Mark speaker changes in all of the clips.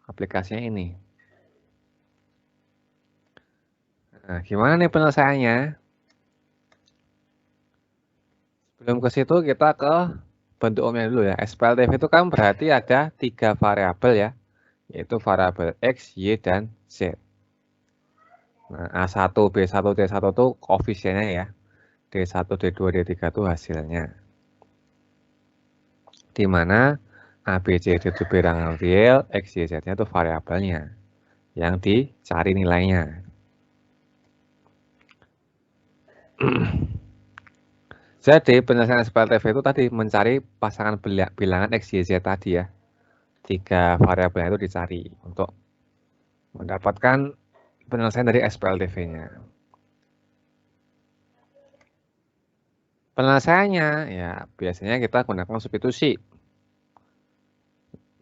Speaker 1: aplikasinya ini. Nah, gimana nih penyelesaiannya? Sebelum ke situ kita ke bentuk umumnya dulu ya. SPLTV itu kan berarti ada 3 variabel ya, yaitu variabel X, Y, dan Z. Nah, A1, B1, D1 itu koefisiennya ya. D1, D2, D3 itu hasilnya. Di mana A, B, C, D itu bilangan real, X, Y, Z-nya itu variabelnya yang dicari nilainya. Jadi penyelesaian SPLTV itu tadi mencari pasangan bilangan X, Y, Z tadi ya. 3 variabel itu dicari untuk mendapatkan penyelesaian dari SPLTV-nya. Penyelesaiannya ya biasanya kita gunakan substitusi.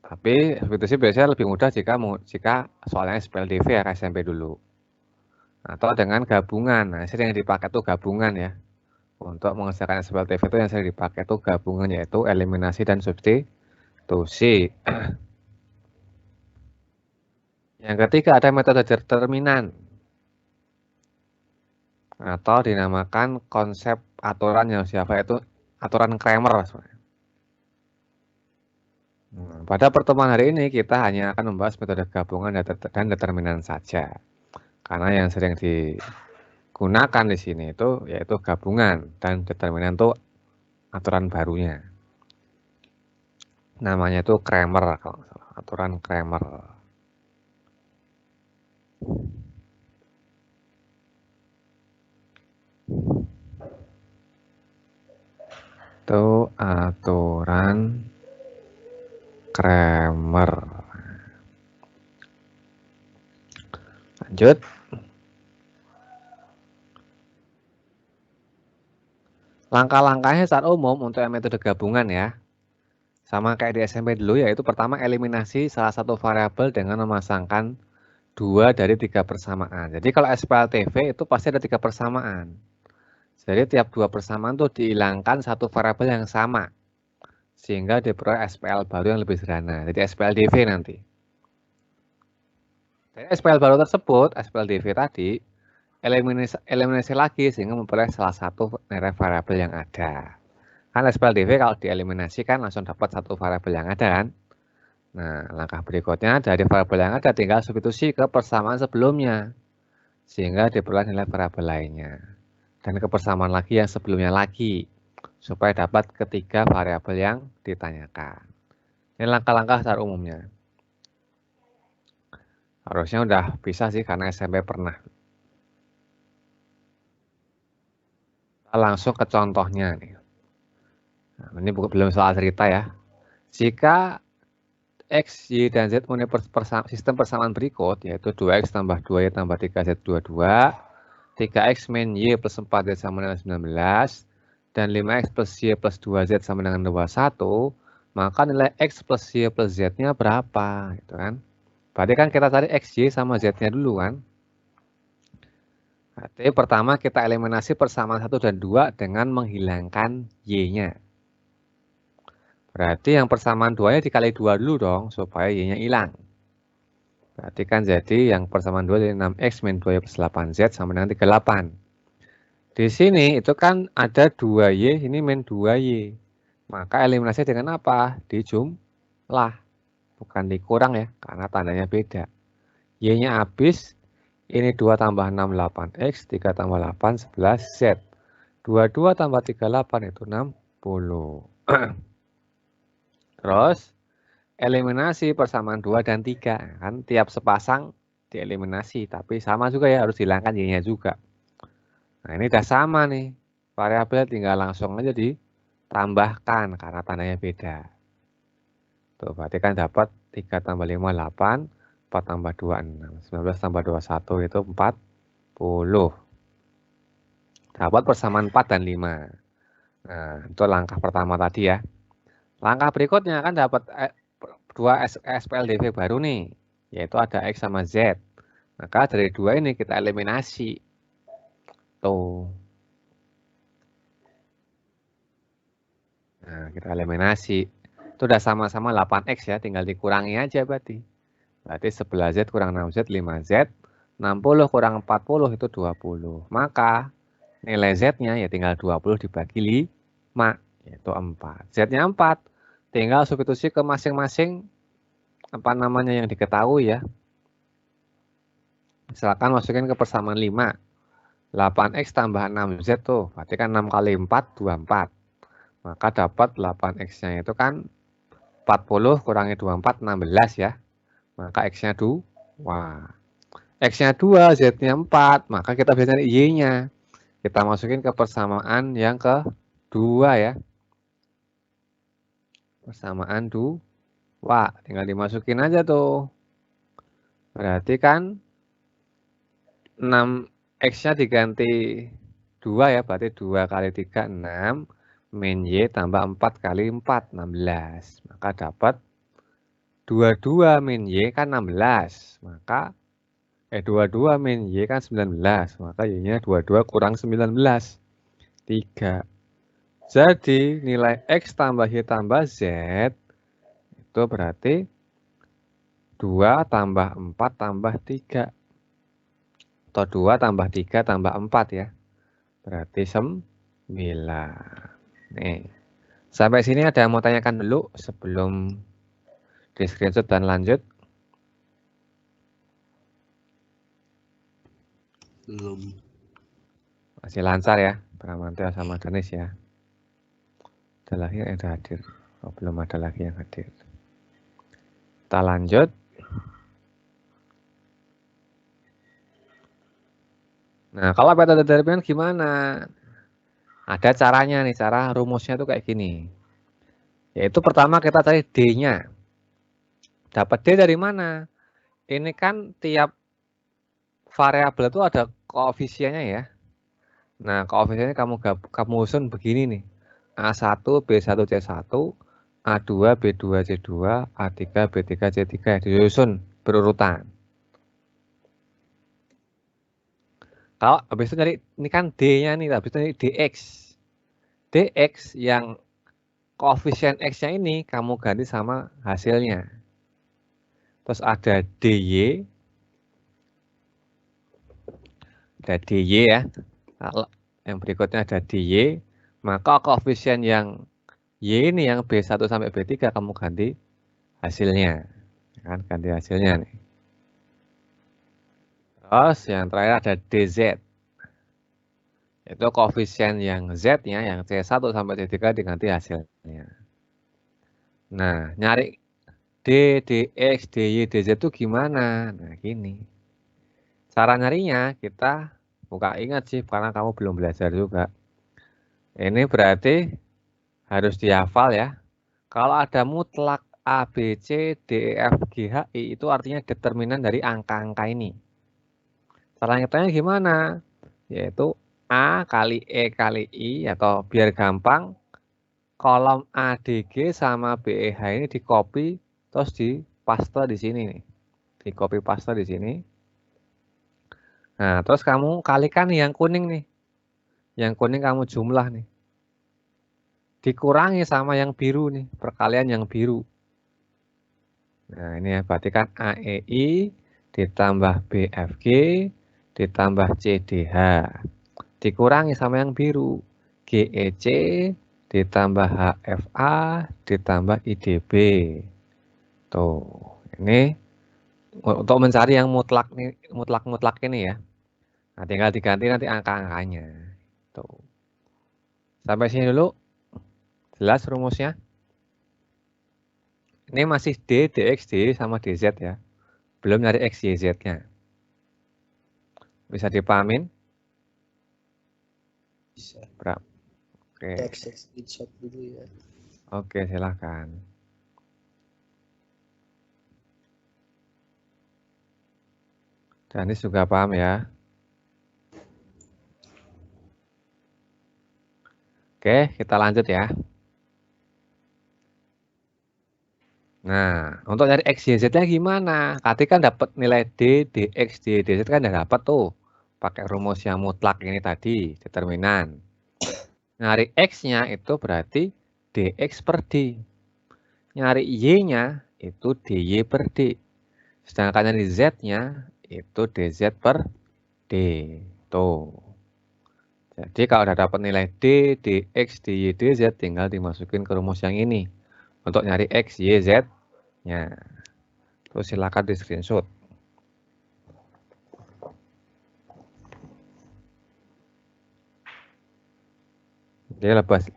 Speaker 1: Tapi substitusi biasanya lebih mudah jika soalnya SPLTV ya SMP dulu. Atau dengan gabungan. Nah, sering yang dipakai itu gabungan ya. Untuk mengerjakan SPLTV itu yang sering dipakai itu gabungan, yaitu eliminasi dan substitusi. Yang ketiga ada metode determinan atau dinamakan konsep aturan yang siapa itu aturan Cramer. Pada pertemuan hari ini kita hanya akan membahas metode gabungan dan determinan saja. Karena yang sering digunakan di sini itu yaitu gabungan dan determinan itu aturan barunya. Namanya itu Cramer kalau nggak salah, aturan Cramer. Itu aturan Cramer. Lanjut. Langkah-langkahnya secara umum untuk metode gabungan ya. Sama kayak di SMP dulu, yaitu pertama eliminasi salah satu variabel dengan memasangkan 2 dari 3 persamaan. Jadi kalau SPLTV itu pasti ada 3 persamaan. Jadi tiap 2 persamaan itu dihilangkan satu variabel yang sama. Sehingga diperoleh SPL baru yang lebih sederhana. Jadi SPLDV nanti. Dari SPL baru tersebut, SPLDV tadi, eliminasi lagi sehingga memperoleh salah satu nilai variabel yang ada. Kan SPLDV kalau dieliminasi kan langsung dapat satu variabel yang ada kan. Nah, langkah berikutnya dari variabel yang ada tinggal substitusi ke persamaan sebelumnya. Sehingga diperoleh nilai variabel lainnya. Dan ke persamaan lagi yang sebelumnya lagi. Supaya dapat ketiga variabel yang ditanyakan. Ini langkah-langkah secara umumnya. Harusnya udah bisa sih karena SMP pernah. Kita langsung ke contohnya nih. Nah, ini belum soal cerita ya. Jika X, Y, dan Z mempunyai sistem persamaan berikut, yaitu 2X tambah 2Y tambah 3Z 22, 3X min Y plus 4Z sama dengan 19, dan 5X plus Y plus 2Z sama dengan 21, maka nilai X plus Y plus Z-nya berapa? Gitu kan. Berarti kan kita cari X, Y sama Z-nya dulu kan. Berarti pertama kita eliminasi persamaan 1 dan 2 dengan menghilangkan Y-nya. Berarti yang persamaan 2-nya dikali 2 dulu dong, supaya Y-nya hilang. Berarti kan jadi yang persamaan 2 dari 6X min 2Y plus 8Z sama dengan 38. Di sini itu kan ada 2Y, ini min 2Y. Maka eliminasi dengan apa? Dijumlah. Bukan dikurang ya, karena tandanya beda. Y-nya habis, ini 2 tambah 6, 8X, 3 tambah 8, 11Z. 22 tambah 38 itu 60. Terus eliminasi persamaan 2 dan 3. Kan tiap sepasang dieliminasi, tapi sama juga ya, harus hilangkan Y-nya juga. Nah ini udah sama nih, variabel tinggal langsung aja ditambahkan karena tandanya beda. Tuh berarti kan dapat 3 tambah 5, 8, 4 tambah 2, 6, 19 tambah 21 itu 40. Dapat persamaan 4 dan 5. Nah itu langkah pertama tadi ya. Langkah berikutnya kan dapat 2 SPLDV baru nih, yaitu ada X sama Z. Maka dari 2 ini kita eliminasi. Tuh. Nah, kita eliminasi. Itu udah sama-sama 8X ya, tinggal dikurangi aja berarti. Berarti 11Z kurang 6Z, 5Z. 60 kurang 40 itu 20. Maka nilai Z-nya ya tinggal 20 dibagi 5, yaitu 4. Z-nya 4. Tinggal substitusi ke masing-masing apa namanya yang diketahui ya. Misalkan masukin ke persamaan 5. 8X tambah 6Z tuh. Berarti kan 6 kali 4, 24. Maka dapat 8X-nya itu kan 40 kurangi 24, 16 ya. Maka X-nya 2. Wah. X-nya 2, Z-nya 4. Maka kita bisa cari Y-nya. Kita masukin ke persamaan yang kedua ya. Persamaan 2. Tinggal dimasukin aja tuh. Berarti kan 6X-nya diganti 2 ya. Berarti 2 kali 3, 6. Min Y tambah 4 kali 4, 16. Maka dapat 22 min Y kan 16. Maka 22 min Y kan 19. Maka Y-nya 22 kurang 19. 3. Jadi nilai X tambah Y tambah Z itu berarti 2 tambah 4 tambah 3. Atau 2 tambah 3 tambah 4 ya. Berarti 9. Nih. Sampai sini ada yang mau tanyakan dulu sebelum di screenshot dan lanjut?
Speaker 2: Belum.
Speaker 1: Masih lancar ya, Bramantio sama Danis ya. Ada lagi yang ada hadir? Oh, belum ada lagi yang hadir. Kita lanjut. Nah, kalau metode determinan gimana? Ada caranya nih, cara rumusnya tuh kayak gini. Yaitu pertama kita cari D-nya. Dapat D dari mana? Ini kan tiap variabel itu ada koefisiennya ya. Nah, koefisiennya kamu susun begini nih. A1, B1, C1, A2, B2, C2, A3, B3, C3. Disusun berurutan. Kalau habis itu nyari, ini kan D-nya nih, habis itu nyari DX. DX yang koefisien X-nya ini kamu ganti sama hasilnya. Terus ada DY. Ada DY ya. Kalau yang berikutnya ada DY. Maka koefisien yang Y ini yang B1 sampai B3 kamu ganti hasilnya. Kan ganti hasilnya nih. Terus yang terakhir ada DZ. Itu koefisien yang Z-nya, yang C1 sampai C3 diganti hasilnya. Nah, nyari D, DX, DY, DZ itu gimana? Nah, gini. Cara nyarinya kita buka ingat sih, karena kamu belum belajar juga. Ini berarti harus dihafal ya. Kalau ada mutlak A, B, C, D, E, F, G, H, I, itu artinya determinan dari angka-angka ini. Cara ngitungnya gimana? Yaitu A kali E kali I, atau biar gampang, kolom ADG sama BEH ini di copy terus di paste di sini nih. Di copy paste di sini. Nah, terus kamu kalikan nih yang kuning nih. Yang kuning kamu jumlah nih. Dikurangi sama yang biru nih, perkalian yang biru. Nah, ini ya berarti kan AEI ditambah BFG ditambah CDH. Dikurangi sama yang biru. GEC ditambah HFA ditambah IDB. Tuh, ini untuk mencari yang mutlak ini ya. Nah, tinggal diganti nanti angka-angkanya. Tuh. Sampai sini dulu. Jelas rumusnya? Ini masih D, DX, D sama DZ ya. Belum nyari X, Y, Z-nya. Bisa dipahamin?
Speaker 2: Bisa.
Speaker 1: Berapa? Oke.
Speaker 2: Screenshot dulu ya.
Speaker 1: Oke, silakan. Danis juga paham ya. Oke, kita lanjut ya. Nah, untuk nyari X, Y, Z-nya gimana? Tadi kan dapat nilai D, DX, D, DZ kan udah dapat tuh. Pakai rumus yang mutlak ini tadi, determinan. Nyari X-nya itu berarti DX per D. Nyari Y-nya itu DY per D. Sedangkan yang di Z-nya itu DZ per D. Tuh. Jadi kalau udah dapat nilai D, DX, DY, DZ tinggal dimasukin ke rumus yang ini untuk nyari X, Y, Z-nya. Terus silakan di screenshot. Jadi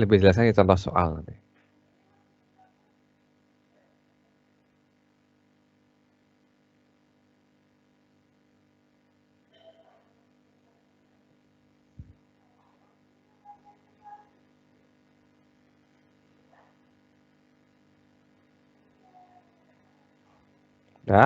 Speaker 1: lebih jelasnya di contoh soal nanti. Dah?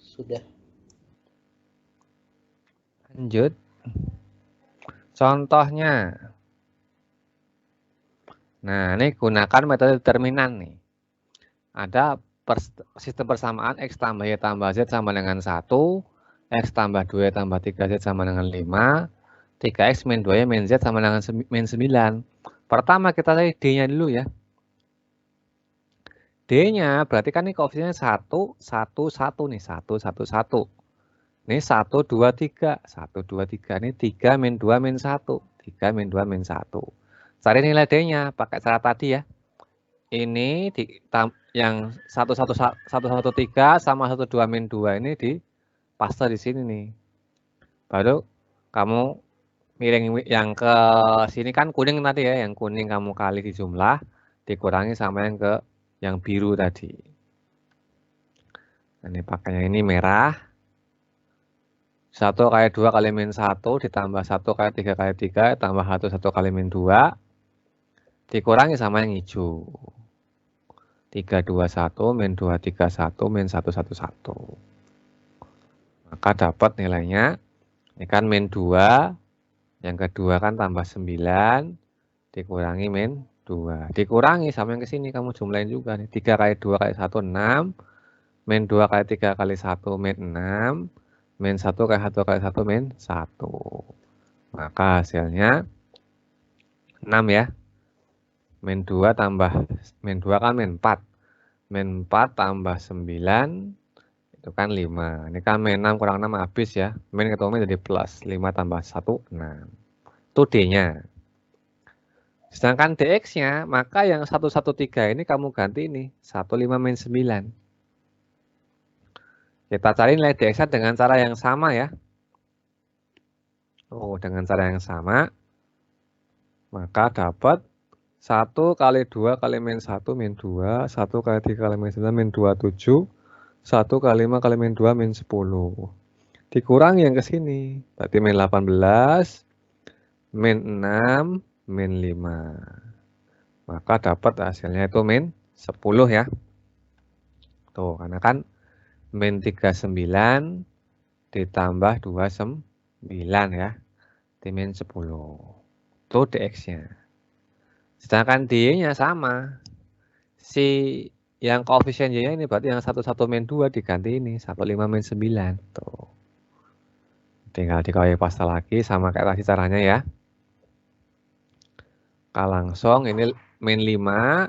Speaker 2: Sudah.
Speaker 1: Lanjut. Contohnya. Nah, ini gunakan metode determinan nih. Ada sistem persamaan X tambah Y tambah Z sama dengan 1, X tambah 2Y tambah 3Z sama dengan 5, 3X min 2Y min Z sama dengan min 9. Pertama kita cari D-nya dulu ya. D-nya berarti kan ini koefisiennya 1, 1, 1 nih, 1, 1, 1. Ini 1, 2, 3, 1, 2, 3. Ini 3 min 2 min 1, 3 min 2 min 1. Cari nilai D-nya pakai cara tadi ya. Ini yang 113 sama 12 min 2 ini di paste di sini nih. Baru kamu miring yang ke sini kan kuning tadi ya, yang kuning kamu kali di jumlah dikurangi sama yang biru tadi. Nah, ini pakainya ini merah. 1 kali 2 kali min 1 ditambah 1 kali 3 kali 3 tambah 1 kali min 2 dikurangi sama yang hijau. 321 min 231 min 111. Maka dapat nilainya, ini kan min 2, yang kedua kan tambah 9, dikurangi min 2. Dikurangi sama yang ke sini, kamu jumlahin juga nih. 3 kali 2 kali 1, 6. Min 2 kali 3 kali 1, min 6. Min 1 kali 1 kali 1, min 1. Maka hasilnya 6 ya. Min 2 tambah, min 2 kan min 4. Min 4 tambah 9, itu kan 5. Ini kan min 6 kurang 6 habis ya. Min ketemu min jadi plus. 5 tambah 1, 6. Itu D-nya. Sedangkan DX-nya, maka yang 113 ini kamu ganti ini. 15 min 9. Kita cari nilai DX-nya dengan cara yang sama ya. Oh, dengan cara yang sama. Maka dapat 1 kali 2 kali min 1 min 2. 1 kali 3 kali min 9 min 27. 1 kali 5 kali min 2 min 10. Dikurangi yang ke sini. Berarti min 18. Min 6. Min 5. Maka dapat hasilnya itu min 10 ya. Tuh, karena kan min 39 ditambah 29 ya. Di min 10. Itu DX-nya. Sedangkan D-nya sama. Si yang koefisien Y-nya ini berarti yang 11 min 2 diganti ini. 15 min 9. Tuh. Tinggal dikali paste lagi sama kayak tadi caranya ya. Langsung ini min 5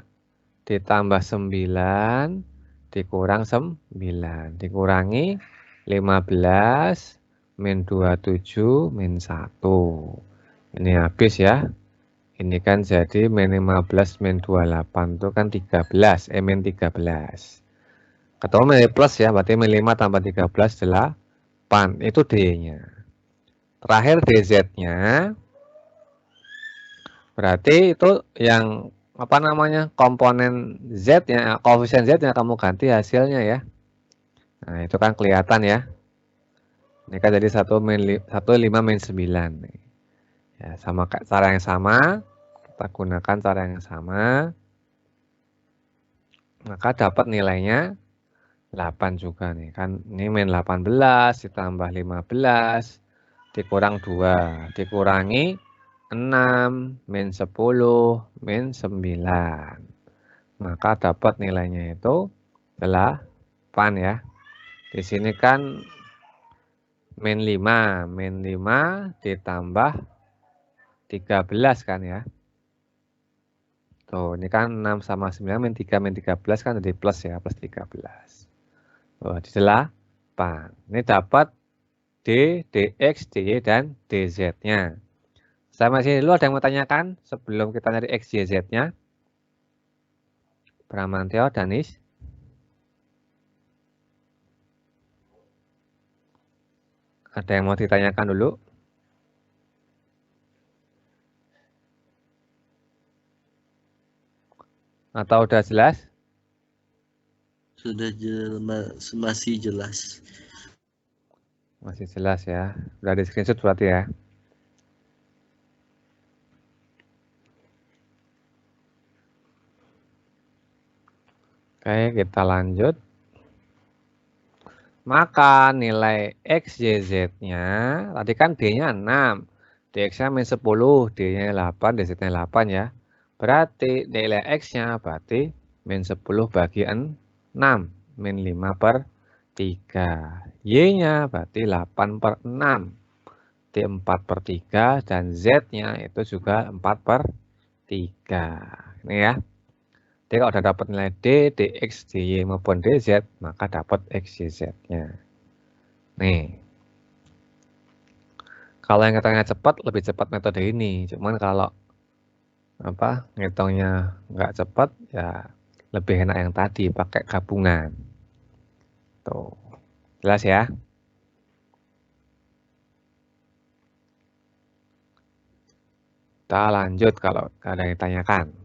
Speaker 1: ditambah 9 dikurang 9 dikurangi 15 min 27 min 1. Ini habis ya. Ini kan jadi min 15 min 28 itu kan 13, min 13. Ketemu min plus ya, berarti min 5 tambah 13 8. Itu D-nya. Terakhir DZ-nya. Berarti itu yang apa namanya komponen Z ya, koefisien Z yang kamu ganti hasilnya ya. Nah, itu kan kelihatan ya. Ini kan jadi 1 min 5 min 9 nih. Ya, sama cara yang sama, kita gunakan cara yang sama. Maka dapat nilainya 8 juga nih. Kan ini min 18 ditambah 15 dikurang 2 dikurangi 6 min 10 min 9. Maka dapat nilainya itu 8 ya. Di sini kan min 5 ditambah 13 kan ya. Tuh, ini kan 6 sama 9 min 3 min 13 kan jadi plus ya, plus 13. Oh, di 8. Ini dapat D, DX, DY, dan DZ-nya. Sama sini dulu ada yang mau tanyakan sebelum kita nyari X, Y, Z-nya? Bramantio, Danis? Ada yang mau ditanyakan dulu? Atau udah jelas?
Speaker 2: Sudah jelas, masih jelas.
Speaker 1: Masih jelas ya. Udah di screenshot berarti ya. Oke, kita lanjut. Maka nilai X, Y, Z-nya, tadi kan D-nya 6. DX-nya min 10, D-nya 8, DZ-nya 8 ya. Berarti nilai X-nya berarti min 10 bagi 6, min 5 per 3. Y-nya berarti 8 per 6, D 4 per 3, dan Z-nya itu juga 4 per 3. Ini ya. Jadi kalau udah dapat nilai D, DX, DY maupun DZ, maka dapat X, Y, Z-nya. Nih. Kalau yang ngitungnya cepat, lebih cepat metode ini. Cuman kalau ngitungnya nggak cepat, ya lebih enak yang tadi, pakai gabungan. Tuh. Jelas ya? Kita lanjut kalau ada yang ditanyakan.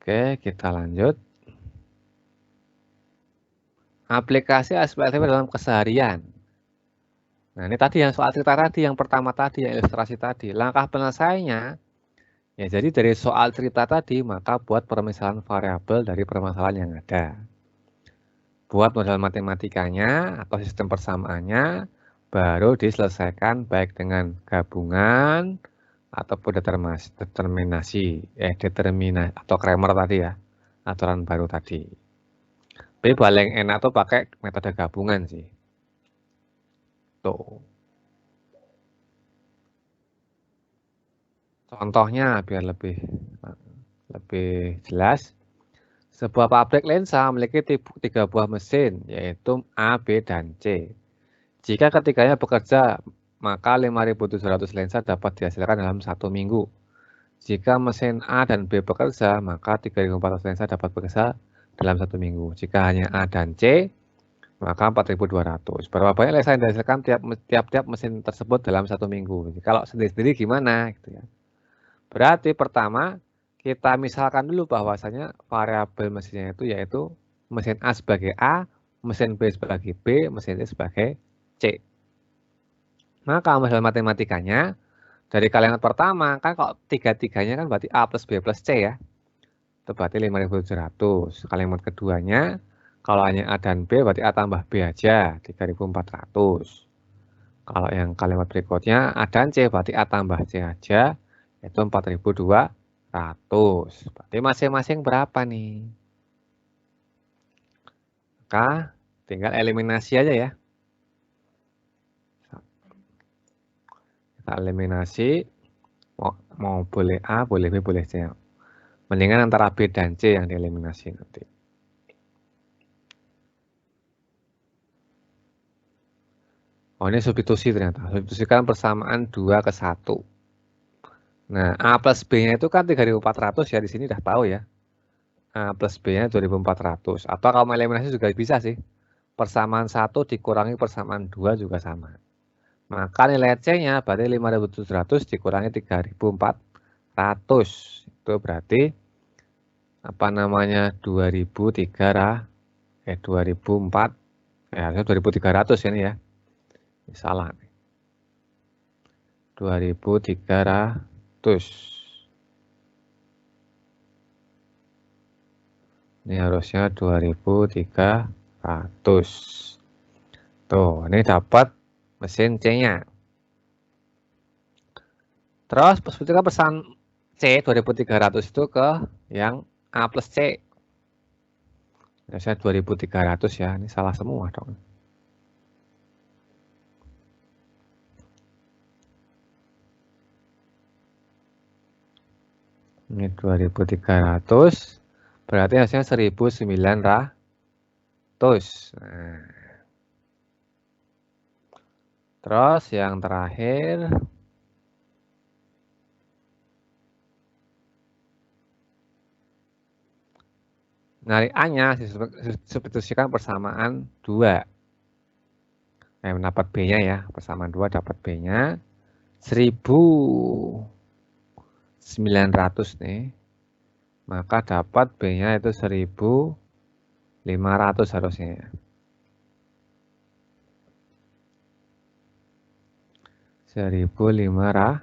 Speaker 1: Oke, kita lanjut. Aplikasi SPLTP dalam keseharian. Nah, ini tadi yang soal cerita tadi, yang pertama tadi, yang ilustrasi tadi. Langkah penyelesaiannya, ya jadi dari soal cerita tadi, maka buat permisalan variabel dari permasalahan yang ada. Buat model matematikanya atau sistem persamaannya, baru diselesaikan baik dengan gabungan ataupun determinasi atau Cramer tadi ya, aturan baru tadi. Tapi paling enak tuh pakai metode gabungan sih. Tuh. Contohnya biar lebih jelas. Sebuah pabrik lensa memiliki 3 buah mesin, yaitu A, B, dan C. Jika ketiganya bekerja, maka 5.700 lensa dapat dihasilkan dalam 1 minggu. Jika mesin A dan B bekerja, maka 3.400 lensa dapat bekerja dalam 1 minggu. Jika hanya A dan C, maka 4.200. Berapa banyak lensa yang dihasilkan tiap-tiap mesin tersebut dalam 1 minggu? Kalau sendiri-sendiri gimana? Gitu ya. Berarti pertama, kita misalkan dulu bahwasanya variabel mesinnya itu yaitu mesin A sebagai A, mesin B sebagai B, mesin C sebagai C. Maka model matematikanya dari kalimat pertama kan kalau tiga-tiganya kan berarti A plus B plus C ya. Itu berarti 5.700. Kalimat keduanya kalau hanya A dan B berarti A tambah B aja 3.400. Kalau yang kalimat berikutnya A dan C berarti A tambah C aja itu 4.200. Berarti masing-masing berapa nih? Maka tinggal eliminasi aja ya. Kita eliminasi, mau boleh A, boleh B, boleh C. Mendingan antara B dan C yang dieliminasi nanti. Oh, ini substitusi ternyata. Substitusi kan persamaan 2 ke 1. Nah, A plus B-nya itu kan 3.400 ya, di sini udah tahu ya. A plus B-nya 2.400. Atau kalau mau eliminasi juga bisa sih. Persamaan 1 dikurangi persamaan 2 juga sama. Maka nilai C-nya berarti 5.700 dikurangi 3.400. Itu berarti 2004 ya, harusnya 2.300 ini ya. Salah nih. 2.300. Ini harusnya 2.300. Tuh, ini dapat mesin C-nya. Terus sebetulnya pesan C 2300 itu ke yang A plus C. Biasanya 2300 ya, ini salah semua dong. Ini 2300, berarti hasilnya 1900. Nah. Terus yang terakhir, narik A-nya substitusikan persamaan 2. Dapat B-nya ya, persamaan 2 dapat B-nya 1900 nih. Maka dapat B-nya itu 1500 harusnya. 1500.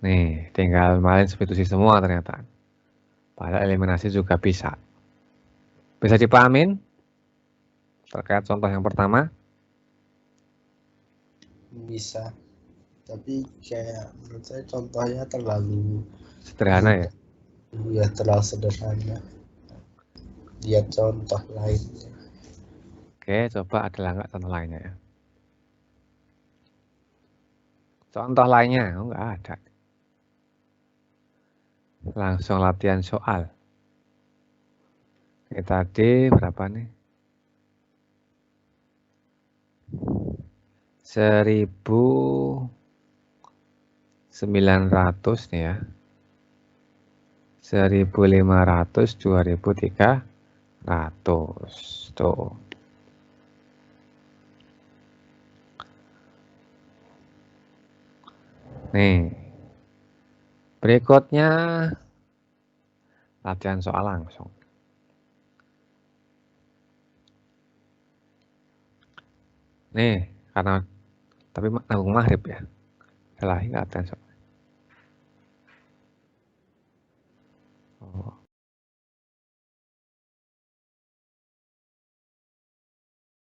Speaker 1: Nih, tinggal malin substitusi semua ternyata. Pada eliminasi juga bisa. Bisa dipahamin? Terkait contoh yang pertama?
Speaker 2: Bisa. Tapi kayak menurut saya contohnya terlalu
Speaker 1: Sederhana ya?
Speaker 2: Ya terlalu sederhana. Lihat contoh lain.
Speaker 1: Oke, coba ada nggak contoh lainnya ya? Contoh lainnya, nggak ada. Langsung latihan soal. Ini tadi berapa nih? 1900 nih ya. 1500, 2300. Tuh. Nih. Berikutnya latihan soal langsung. Nih, karena tapi nanggung maghrib ya. Setelah latihan soal.